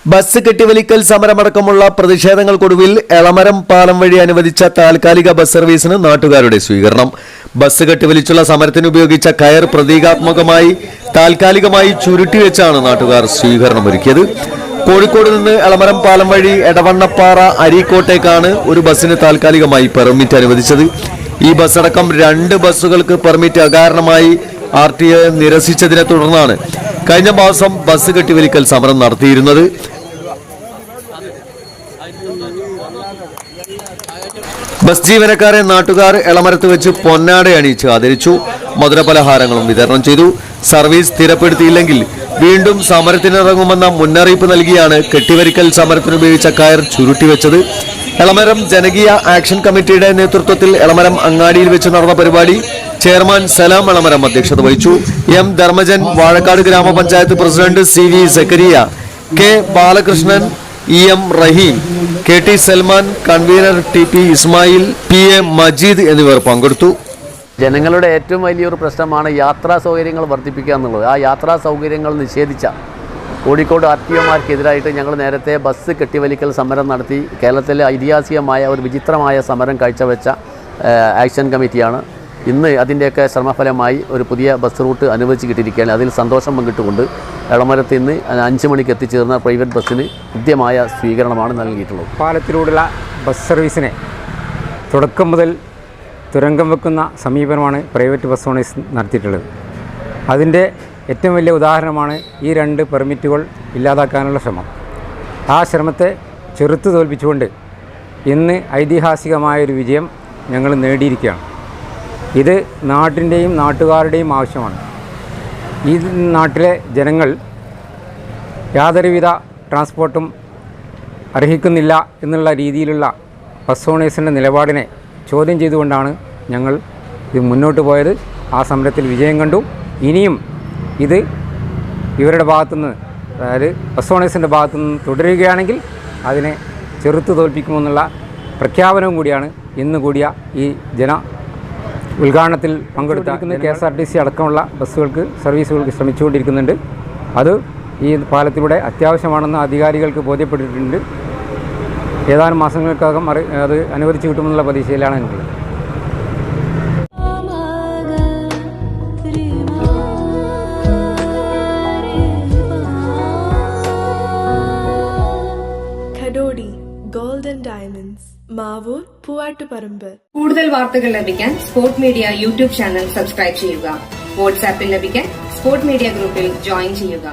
Bus കെട്ടിവലിക്കൽ സമരമടക്കമുള്ള പ്രതിഷേധങ്ങൾക്കൊടുവിൽ Elamaram പാലം വഴി അനുവദിച്ച താൽക്കാലിക ബസ് സർവീസിന് നാട്ടുകാരുടെ സ്വീകരണം. ബസ് കെട്ടിവലിച്ചുള്ള സമരത്തിന് ഉപയോഗിച്ച കയർ പ്രതീകാത്മകമായി താൽക്കാലികമായി ചുരുട്ടിവെച്ചാണ് നാട്ടുകാർ സ്വീകരണമൊരുക്കിയത്. കോഴിക്കോട് നിന്ന് എളമരം പാലം വഴി എടവണ്ണപ്പാറ അരീക്കോട്ടേക്കാണ് ഒരു ബസ്സിന് താൽക്കാലികമായി പെർമിറ്റ് അനുവദിച്ചത്. ഈ ബസ്സടക്കം 2 ബസ്സുകൾക്ക് പെർമിറ്റ് അകാരണമായി RTA നിരസിച്ചതിനെ തുടർന്നാണ് കഴിഞ്ഞ മാസം ബസ് കെട്ടിവലിക്കൽ സമരം നടത്തിയിരുന്നത്. ബസ് ജീവനക്കാരെ നാട്ടുകാർ എളമരത്ത് വെച്ച് പൊന്നാട അണിയിച്ച് ആദരിച്ചു. മധുരപലഹാരങ്ങളും വിതരണം ചെയ്തു. സർവീസ് സ്ഥിരപ്പെടുത്തിയില്ലെങ്കിൽ വീണ്ടും സമരത്തിനിറങ്ങുമെന്ന മുന്നറിയിപ്പ് നൽകിയാണ് കെട്ടിവലിക്കൽ സമരത്തിനുപയോഗിച്ച കയർ ചുരുട്ടിവെച്ചത്. എളമരം ജനകീയ ആക്ഷൻ കമ്മിറ്റിയുടെ നേതൃത്വത്തിൽ എളമരം അങ്ങാടിയിൽ വെച്ച് നടന്ന പരിപാടി ചെയർമാൻ സലാം എളമരം അധ്യക്ഷത വഹിച്ചു. M ധർമ്മജൻ, വാഴക്കാട് ഗ്രാമപഞ്ചായത്ത് പ്രസിഡന്റ് CV സക്കരിയ, K ബാലകൃഷ്ണൻ, EM റഹീം, KT Salman, convener TP Ismail, PA Majeed എന്നിവർ പങ്കെടുത്തു. ജനങ്ങളുടെ ഏറ്റവും വലിയൊരു പ്രശ്നമാണ് യാത്രാ സൗകര്യങ്ങൾ വർദ്ധിപ്പിക്കുക എന്നുള്ളത്. ആ യാത്രാ സൗകര്യങ്ങൾ നിഷേധിച്ച കോഴിക്കോട് RTOമാർക്കെതിരായിട്ട് ഞങ്ങൾ നേരത്തെ ബസ് കെട്ടിവലിക്കൽ സമരം നടത്തി കേരളത്തിലെ ഐതിഹാസികമായ ഒരു വിചിത്രമായ സമരം കാഴ്ചവെച്ച ആക്ഷൻ കമ്മിറ്റിയാണ്. ഇന്ന് അതിൻ്റെയൊക്കെ ശ്രമഫലമായി ഒരു പുതിയ ബസ് റൂട്ട് അനുവദിച്ച് കിട്ടിയിരിക്കുകയാണ്. അതിൽ സന്തോഷം പങ്കിട്ടുകൊണ്ട് എളമരത്ത് ഇന്ന് 5 മണിക്ക് എത്തിച്ചേർന്ന പ്രൈവറ്റ് ബസ്സിന് കൃത്യമായ സ്വീകരണമാണ് നൽകിയിട്ടുള്ളത്. പാലത്തിലൂടെയുള്ള ബസ് സർവീസിനെ തുടക്കം മുതൽ തുരങ്കം വെക്കുന്ന സമീപനമാണ് പ്രൈവറ്റ് ബസ് ഓണേഴ്സ് നടത്തിയിട്ടുള്ളത്. അതിൻ്റെ ഏറ്റവും വലിയ ഉദാഹരണമാണ് ഈ 2 പെർമിറ്റുകൾ ഇല്ലാതാക്കാനുള്ള ശ്രമം. ആ ശ്രമത്തെ ചെറുത്തു തോൽപ്പിച്ചുകൊണ്ട് ഇന്ന് ഐതിഹാസികമായൊരു വിജയം ഞങ്ങൾ നേടിയിരിക്കുകയാണ്. ഇത് നാട്ടിൻ്റെയും നാട്ടുകാരുടെയും ആവശ്യമാണ്. ഈ നാട്ടിലെ ജനങ്ങൾ യാതൊരുവിധ ട്രാൻസ്പോർട്ടും അർഹിക്കുന്നില്ല എന്നുള്ള രീതിയിലുള്ള ബസ് ഓണേഴ്സിൻ്റെ നിലപാടിനെ ചോദ്യം ചെയ്തുകൊണ്ടാണ് ഞങ്ങൾ ഇത് മുന്നോട്ട് പോയത്. ആ സമരത്തിൽ വിജയം കണ്ടു. ഇനിയും ഇത് ഇവരുടെ ഭാഗത്തുനിന്ന്, അതായത് ബസ് ഓണേഴ്സിൻ്റെ ഭാഗത്തുനിന്ന് തുടരുകയാണെങ്കിൽ അതിനെ ചെറുത്തു തോൽപ്പിക്കുമെന്നുള്ള പ്രഖ്യാപനവും കൂടിയാണ് ഇന്ന് കൂടിയ ഈ ഉദ്ഘാടനത്തിൽ പങ്കെടുത്തിരിക്കുന്ന KSRTC അടക്കമുള്ള ബസ്സുകൾക്ക് സർവീസുകൾക്ക് ശ്രമിച്ചുകൊണ്ടിരിക്കുന്നുണ്ട്. അത് ഈ പാലത്തിലൂടെ അത്യാവശ്യമാണെന്ന് അധികാരികൾക്ക് ബോധ്യപ്പെട്ടിട്ടുണ്ട്. ഏതാനും മാസങ്ങൾക്കകം അത് അനുവദിച്ചു കിട്ടുമെന്നുള്ള പ്രതീക്ഷയിലാണ് ഞങ്ങൾ. Golden diamonds, Mavoor, Poovattuparamba. കൂടുതൽ വാർത്തകൾ ലഭിക്കാൻ sport media YouTube channel subscribe ചെയ്യുക. വാട്സാപ്പിൽ ലഭിക്കാൻ സ്പോർട് മീഡിയ ഗ്രൂപ്പിൽ ജോയിൻ ചെയ്യുക.